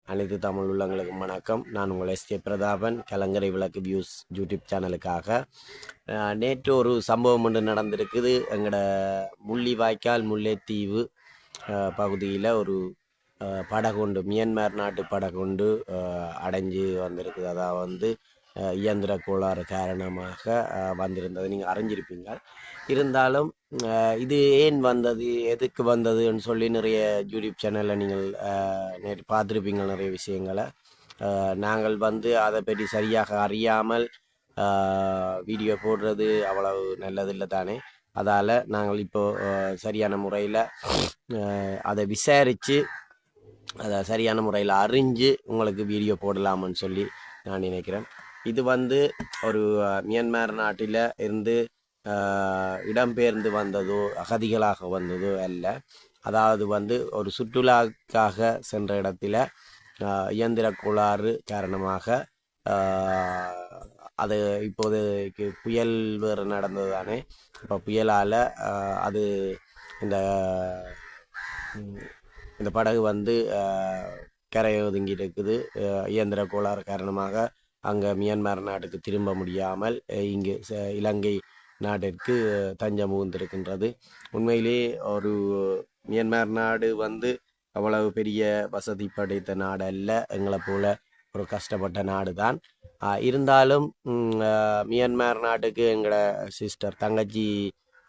அனைத்து தமிழ் உள்ளங்களுக்கும் வணக்கம். நான் உங்கள் எஸ்கே பிரதாபன், கலங்கரை விளக்கு வியூஸ் யூடியூப் சேனலுக்காக. நேற்று ஒரு சம்பவம் ஒன்று நடந்திருக்குது. எங்களோட முள்ளிவாய்க்கால் முல்லைத்தீவு பகுதியில் ஒரு படகுண்டு, மியான்மர் நாட்டு படகுண்டு அடைஞ்சு வந்திருக்குது. அதாவது இயந்திர கோளாறு காரணமாக வந்திருந்தது. நீங்கள் அறிஞ்சிருப்பீங்க. இருந்தாலும் இது ஏன் வந்தது, எதுக்கு வந்ததுன்னு சொல்லி நிறைய யூடியூப் சேனலில் நீங்கள் நேற்று பார்த்துருப்பீங்க நிறைய விஷயங்களை. நாங்கள் அதை பற்றி சரியாக அறியாமல் வீடியோ போடுறது அவ்வளவு நல்லதில்லை தானே. அதால் நாங்கள் இப்போது சரியான முறையில் அதை விசாரித்து அதை சரியான முறையில் அறிஞ்சு உங்களுக்கு வீடியோ போடலாம்னு சொல்லி நான் நினைக்கிறேன். இது ஒரு மியான்மர் நாட்டில் இருந்து இடம்பெயர்ந்து வந்ததோ அகதிகளாக வந்ததோ அல்ல. அதாவது ஒரு சுற்றுலாக்காக சென்ற இடத்துல இயந்திர கோளாறு காரணமாக அது இப்போதைக்கு புயல் வேறு நடந்தது தானே. இப்போ புயலால் அது இந்த படகு கரை ஒதுங்கி இருக்குது. இயந்திர கோளாறு காரணமாக அங்கே மியான்மர் நாட்டுக்கு திரும்ப முடியாமல் இங்கு இலங்கை நாட்டிற்கு தஞ்சம் புகுந்திருக்கின்றது. உண்மையிலே ஒரு மியான்மர் நாடு அவ்வளவு பெரிய வசதி படைத்த நாடு அல்ல, எங்களை போல ஒரு கஷ்டப்பட்ட நாடு தான். இருந்தாலும் மியான்மர் நாட்டுக்கு எங்களோட சிஸ்டர் தங்கச்சி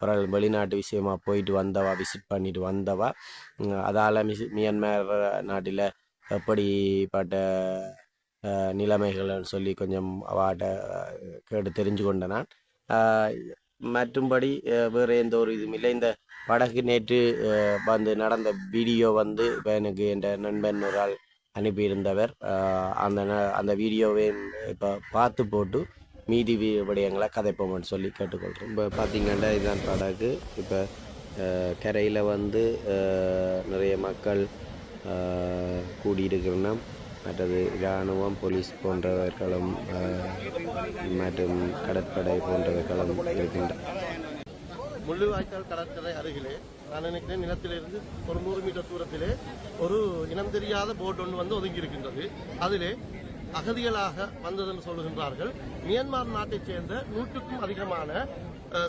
ஒரு வெளிநாட்டு விஷயமா போயிட்டு வந்தவா, விசிட் பண்ணிட்டு வந்தவா. அதால் மியான்மர் நாட்டில் எப்படிப்பட்ட நிலைமைகள்னு சொல்லி கொஞ்சம் அவாட்ட கேட்டு தெரிஞ்சு கொண்ட நான். மற்றும்படி வேறு எந்த ஒரு இதுவும் இல்லை. இந்த படகு நேற்று நடந்த வீடியோ இப்போ எனக்கு என் நண்பன் ஒரு ஆள் அனுப்பியிருந்தவர். அந்த வீடியோவை இப்போ பார்த்து போட்டு மீதி விடயங்களை கதைப்போம்னு சொல்லி கேட்டுக்கொள்கிறேன். இப்போ பார்த்திங்கன்னா இதுதான் படகு. இப்போ கரையில் நிறைய மக்கள் கூடியிருக்கிறோன்னா, மற்றது இராணுவம், போலீஸ் போன்றவர்களும் மற்றும் கடற்படை போன்றவர்களும் இருக்கின்றன. முள்ளிவாய்க்கால் கடற்கரை அருகிலே நான் நினைக்கிறேன் நிலத்திலிருந்து ஒரு 100 மீட்டர் தூரத்திலே ஒரு இனம் தெரியாத போட் ஒன்று ஒதுங்கி இருக்கின்றது. அதிலே அகதிகளாக வந்ததென்று சொல்லுகின்றார்கள். மியான்மர் நாட்டைச் சேர்ந்த 100க்கும் அதிகமான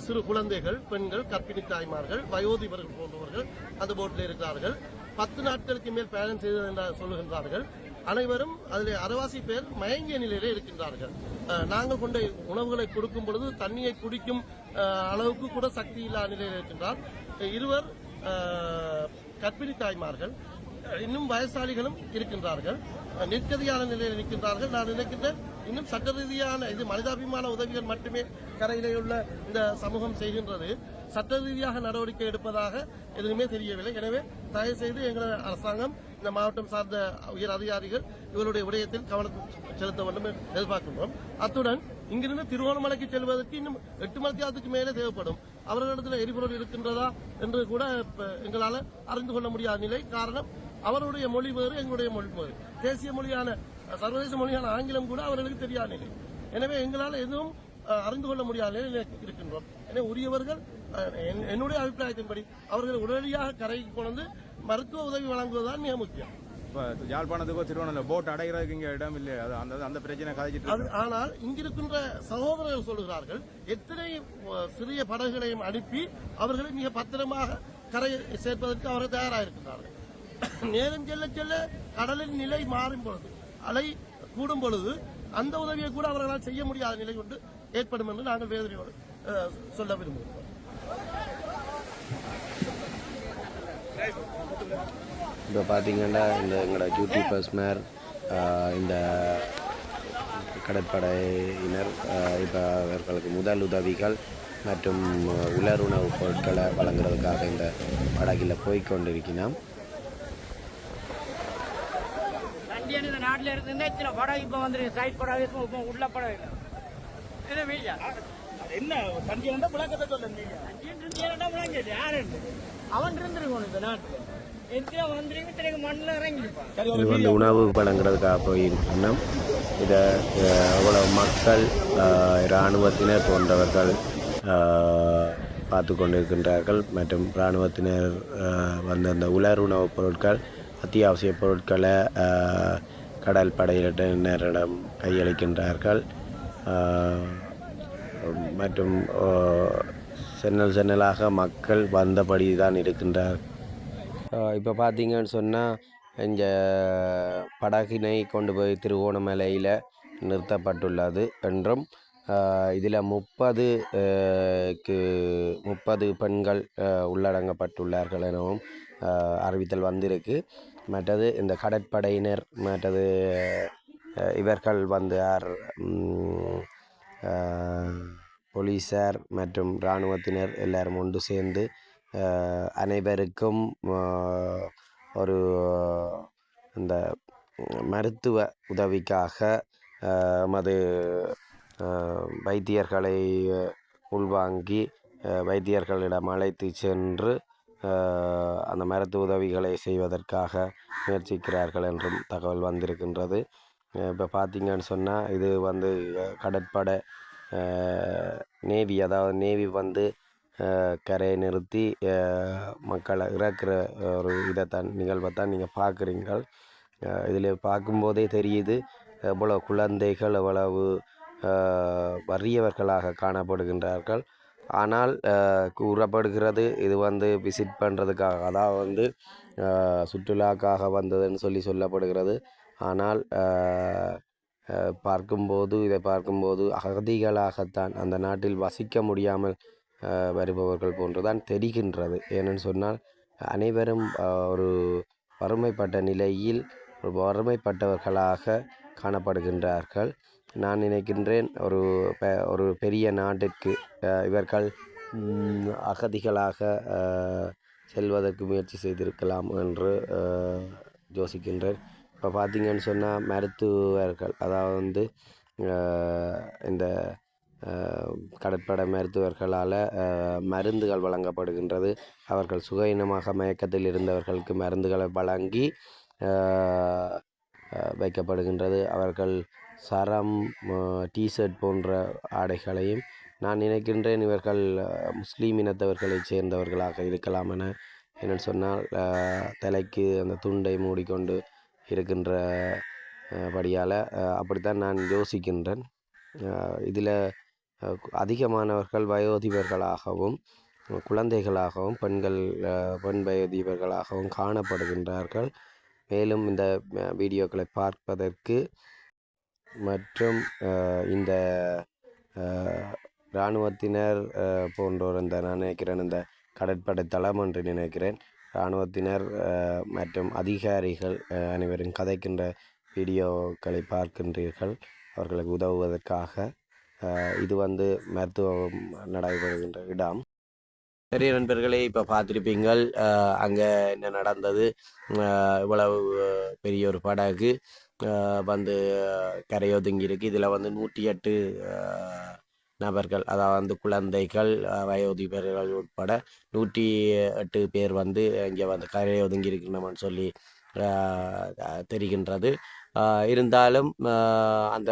சிறு குழந்தைகள், பெண்கள், கர்ப்பிணி தாய்மார்கள், வயோதிபர்கள் போன்றவர்கள் அந்த போட்டில் இருக்கிறார்கள். 10 நாட்களுக்கு மேல் பயணம் செய்தது என்று சொல்லுகின்றார்கள். அனைவரும் அதில் அரைவாசி பேர் மயங்கிய நிலையிலே இருக்கின்றார்கள். நாங்கள் கொண்ட உணவுகளை கொடுக்கும் பொழுது தண்ணியை குடிக்கும் அளவுக்கு கூட சக்தி இல்லாத நிலையில் இருக்கின்றார். 2 கர்ப்பிணி தாய்மார்கள், இன்னும் வயசாளிகளும் இருக்கின்றார்கள். நிற்கதியான நிலையில் இருக்கின்றார்கள். நான் நினைக்கின்றேன் இன்னும் சட்ட ரீதியான இது மனிதாபிமான உதவிகள் மட்டுமே கரையிலே உள்ள இந்த சமூகம் செய்கின்றது. சட்ட ரீதியாக நடவடிக்கை எடுப்பதாக எதுவுமே தெரியவில்லை. எனவே தயவு செய்து எங்கள் அரசாங்கம், இந்த மாவட்டம் சார்ந்த உயர் அதிகாரிகள் இவருடைய விடயத்தில் கவனம் செலுத்த வேண்டும் என்று எதிர்பார்க்கின்றோம். அத்துடன் இங்கிருந்து திருவோணமலைக்கு செல்வதற்கு இன்னும் 8 மணி நேரத்துக்கு மேலே தேவைப்படும். அவர்களிடத்தில் எரிபொருள் இருக்கின்றதா என்று கூட எங்களால் அறிந்து கொள்ள முடியாத நிலை. காரணம், அவருடைய மொழி வேறு, எங்களுடைய மொழி வேறு. தேசிய மொழியான சர்வதேச மொழியான ஆங்கிலம் கூட அவர்களுக்கு தெரியாத நிலை. எனவே எங்களால் எதுவும் அறிந்து கொள்ள முடியாத நிலையில் இருக்கின்றோம். எனவே உரியவர்கள், என்னுடைய அபிப்பிராயத்தின்படி அவர்கள் உடனடியாக கரைக்கு கொண்டு மருத்துவ உதவி வழங்குவதுதான் மிக முக்கியம். யாழ்ப்பாணத்துக்கோ திருவண்ணாமலை போட் அடைகிறதுக்கு இங்கே இடம் இல்லை, அந்த பிரச்சனை கதைச்சிட்டு. ஆனால் இங்கிருக்கின்ற சகோதரர்கள் சொல்லுகிறார்கள், எத்தனை சிறிய படகுகளையும் அனுப்பி அவர்களை மிக பத்திரமாக கரை சேர்ப்பதற்கு அவர்கள் தயாராக இருக்கின்றார்கள். நேரம் செல்ல செல்ல கடலின் நிலை மாறும் பொழுது, அலை கூடும் பொழுது அந்த உதவியை கூட அவர்களால் செய்ய முடியாத நிலை கொண்டு ஏற்படும் என்று நாங்கள் வேதனையோடு சொல்ல விரும்புகிறோம். இப்போ பார்த்தீங்கன்னா எங்களோட யூடியூபர்ஸ் மேர், இந்த கடற்படையினர் இப்போ அவர்களுக்கு முதல் உதவிகள் மற்றும் உலருணவுப் பொருட்களை வழங்குறதுக்காக இந்த படகில் போய்கொண்டிருக்கிறோம். இந்த நாட்டில் இருந்து இத்தனை படம் இப்போ வந்துருக்கு. சைட் படம் இப்போ உள்ள படம் இல்லை. என்ன தண்டி வந்தா விளக்கத்தை சொல்லுங்க. யாரு அவன் இருந்திருக்கணும் இந்த நாட்டில். எத்தனை வந்துருக்கு இத்தனை மண்ணில் இறங்கிருப்பான். இது உணவு வழங்குறதுக்காக போயிருக்கணும். இதை அவ்வளவு மக்கள், இராணுவத்தினர் போன்றவர்கள் பார்த்து கொண்டிருக்கின்றார்கள். மற்றும் இராணுவத்தினர் அந்த உலர் உணவுப் பொருட்கள், அத்தியாவசிய பொருட்களை கடல் படையினரிடம் கையளிக்கின்றார்கள். மற்றும் சென்னலாக மக்கள் வந்தபடி தான் இருக்கின்றார். இப்போ பார்த்தீங்கன்னு சொன்னால் இந்த படகினை கொண்டு போய் திருகோணமலையில் நிறுத்தப்பட்டுள்ளது என்றும் இதில் 30 பெண்கள் உள்ளடங்கப்பட்டுள்ளார்கள் எனவும் அறிவித்தல் வந்திருக்கு. மற்றது இந்த கடற்படையினர் மற்றது இவர்கள் வந்து போலீஸார் மற்றும் இராணுவத்தினர் எல்லாரும் ஒன்று சேர்ந்து அனைவருக்கும் ஒரு இந்த மருத்துவ உதவிக்காக மது வைத்தியர்களை உள்வாங்கி வைத்தியர்களிடம் அழைத்து சென்று அந்த மருத்துவ உதவிகளை செய்வதற்காக முயற்சிக்கிறார்கள் என்றும் தகவல் வந்திருக்கின்றது. இப்போ பார்த்தீங்கன்னு சொன்னால் இது வந்து கடற்படை நேவி, அதாவது நேவி வந்து கரையை நிறுத்தி மக்களை இறக்குற ஒரு நிகழ்வைத்தான் நீங்கள் பார்க்குறீங்க. இதில் பார்க்கும்போதே தெரியுது எவ்வளவு குழந்தைகள் எவ்வளவு வறியவர்களாக காணப்படுகின்றார்கள். ஆனால் கூறப்படுகிறது இது வந்து விசிட் பண்ணுறதுக்காக, அதாவது வந்து சுற்றுலாக்காக வந்ததுன்னு சொல்லப்படுகிறது. ஆனால் இதை பார்க்கும்போது அகதிகளாகத்தான், அந்த நாட்டில் வசிக்க முடியாமல் வருபவர்கள் போன்றுதான் தெரிகின்றது. ஏனென்று சொன்னால் அனைவரும் ஒரு வறுமைப்பட்ட நிலையில் வறுமைப்பட்டவர்களாக காணப்படுகின்றார்கள். நான் நினைக்கின்றேன் ஒரு பெரிய நாட்டிற்கு இவர்கள் அகதிகளாக செல்வதற்கு முயற்சி செய்திருக்கலாம் என்று யோசிக்கின்றேன். இப்போ பார்த்தீங்கன்னு சொன்னால் மருத்துவர்கள், அதாவது வந்து இந்த கடற்படை மருத்துவர்களால் மருந்துகள் வழங்கப்படுகின்றது. அவர்கள் சுகயினமாக மயக்கத்தில் இருந்தவர்களுக்கு மருந்துகளை வழங்கி வைக்கப்படுகின்றது. அவர்கள் சரம், டிஷர்ட் போன்ற ஆடைகளையும், நான் நினைக்கின்றேன் இவர்கள் முஸ்லீம் இனத்தவர்களைச் சேர்ந்தவர்களாக இருக்கலாம் என. என்னென்னு சொன்னால் தலைக்கு அந்த துண்டை மூடிக்கொண்டு இருக்கின்ற படியால் அப்படித்தான் நான் யோசிக்கின்றேன். இதில் அதிகமானவர்கள் வயோதிபர்களாகவும் குழந்தைகளாகவும் பெண் வயோதிபர்களாகவும் காணப்படுகின்றார்கள். மேலும் இந்த வீடியோக்களை பார்ப்பதற்கு மற்றும் இந்த இராணுவத்தினர் போன்றோர் நான் நினைக்கிறேன் இந்த கடற்படை தளம் என்று நினைக்கிறேன். இராணுவத்தினர் மற்றும் அதிகாரிகள் அனைவரும் கதைக்கின்ற வீடியோக்களை பார்க்கின்றீர்கள் அவர்களுக்கு உதவுவதற்காக. இது வந்து மருத்துவம் நடைபெறுகின்ற இடம். சரி நண்பர்களே, இப்போ பார்த்துருப்பீங்கள் அங்கே என்ன நடந்தது. இவ்வளவு பெரிய ஒரு படகு வந்து கரையொதுங்கி இருக்குது. இதில் வந்து 108 நபர்கள், அதாவது வந்து குழந்தைகள் வயோதிபர்கள் உட்பட 108 பேர் வந்து இங்கே வந்து கரையொதுங்கி இருக்கணும்னு சொல்லி தெரிகின்றது. இருந்தாலும் அந்த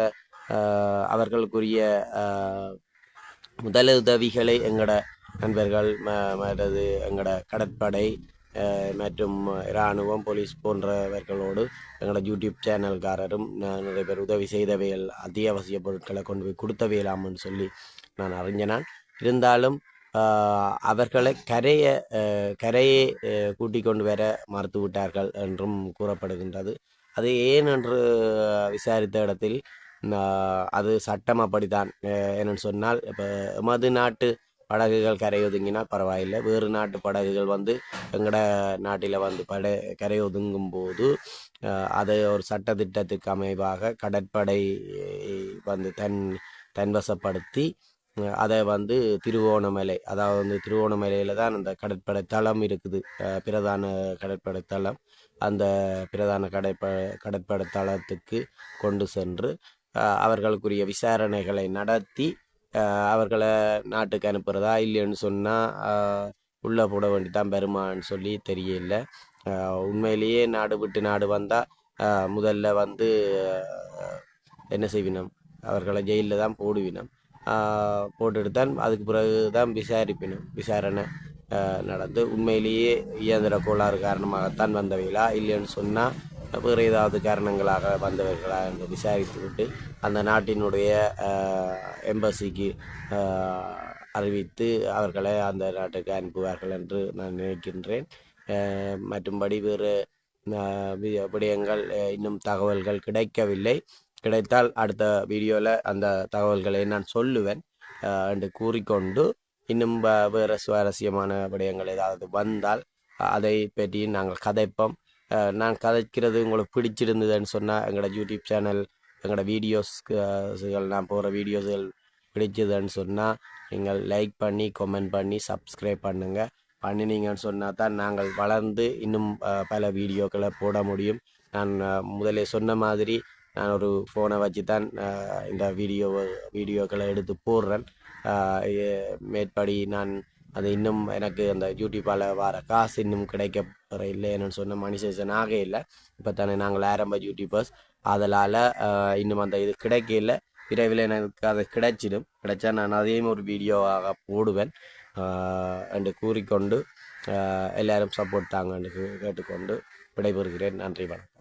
அவர்களுக்குரிய முதலுதவிகளை எங்களோட நண்பர்கள் மற்றது எங்களோட கடற்படை மற்றும் இராணுவம், போலீஸ் போன்றவர்களோடு எங்களோட யூடியூப் சேனல்காரரும் நிறைய பேர் உதவி செய்தவைகள், அத்தியாவசிய பொருட்களை கொண்டு போய் கொடுத்தவையலாம்னு சொல்லி நான் அறிஞனான். இருந்தாலும் அவர்களை கரையே கூட்டிக் கொண்டு வர மறுத்து விட்டார்கள் என்றும் கூறப்படுகின்றது. அது ஏன் என்று விசாரித்த இடத்தில் அது சட்டம் அப்படித்தான். என்னென்னு சொன்னால், இப்போ எமது நாட்டு படகுகள் கரையொதுங்கினால் பரவாயில்லை, வேறு நாட்டு படகுகள் வந்து எங்களோட நாட்டில் வந்து கரையொதுங்கும் போது அதை ஒரு சட்டத்திட்டத்துக்கு அமைவாக கடற்படை வந்து தன்வசப்படுத்தி அதை வந்து திருவோணமலை, அதாவது வந்து திருவோணமலையில் தான் அந்த கடற்படை தளம் இருக்குது, பிரதான கடற்படை தளம். அந்த பிரதான கடற்படை தளத்துக்கு கொண்டு சென்று அவர்களுக்குரிய விசாரணைகளை நடத்தி அவர்களை நாட்டுக்கு அனுப்புகிறதா இல்லைன்னு சொன்னால் உள்ளே போட வேண்டிதான் பெருமான்னு சொல்லி தெரியல. உண்மையிலேயே நாடு விட்டு நாடு வந்தால் முதல்ல வந்து என்ன செய்வினோம், அவர்களை ஜெயிலில் தான் போடுவினோம். போட்டுட்டு தான் அதுக்கு பிறகு தான் விசாரணை நடந்து உண்மையிலேயே இயந்திர கோளாறு காரணமாகத்தான் வந்தவைகளா இல்லைன்னு சொன்னால் வேறு ஏதாவது காரணங்களாக வந்தவர்களா என்று விசாரித்துவிட்டு அந்த நாட்டினுடைய எம்பசிக்கு அறிவித்து அவர்களை அந்த நாட்டுக்கு அனுப்புவார்கள் என்று நான் நினைக்கின்றேன். மற்றும்படி வேறு விடயங்கள் இன்னும் தகவல்கள் கிடைக்கவில்லை. கிடைத்தால் அடுத்த வீடியோவில் அந்த தகவல்களை நான் சொல்லுவேன் என்று கூறிக்கொண்டு, இன்னும் வேறு சுவாரஸ்யமான விடயங்கள் ஏதாவது வந்தால் அதை பற்றி நாங்கள் கதைப்போம். நான் கதைக்கிறது உங்களுக்கு பிடிச்சிருந்ததுன்னு சொன்னால் எங்களோட யூடியூப் சேனல், எங்களோட வீடியோஸ்கள், நான் போகிற வீடியோஸ்கள் பிடிச்சதுன்னு சொன்னால் நீங்கள் லைக் பண்ணி கமெண்ட் பண்ணி சப்ஸ்கிரைப் பண்ணுங்கள். பண்ணினீங்கன்னு சொன்னால் தான் நாங்கள் வளர்ந்து இன்னும் பல வீடியோக்களை போட முடியும். நான் முதலே சொன்ன மாதிரி நான் ஒரு ஃபோனை வச்சு தான் இந்த வீடியோக்களை எடுத்து போடுறேன். மேற்படி நான் அது இன்னும் எனக்கு அந்த யூடியூப்பால் வர காசு இன்னும் கிடைக்க இல்லைன்னு சொன்ன மனிசேஷன் ஆக இல்லை. இப்போ தானே நாங்கள் ஆரம்ப யூடியூபர்ஸ், அதனால் இன்னும் அந்த இது கிடைக்கல. விரைவில் எனக்கு அது கிடைச்சா நான் அதையும் ஒரு வீடியோவாக போடுவேன் என்று கூறிக்கொண்டு எல்லாரும் சப்போர்ட் தாங்க என்று கேட்டுக்கொண்டு விடைபெறுகிறேன். நன்றி, வணக்கம்.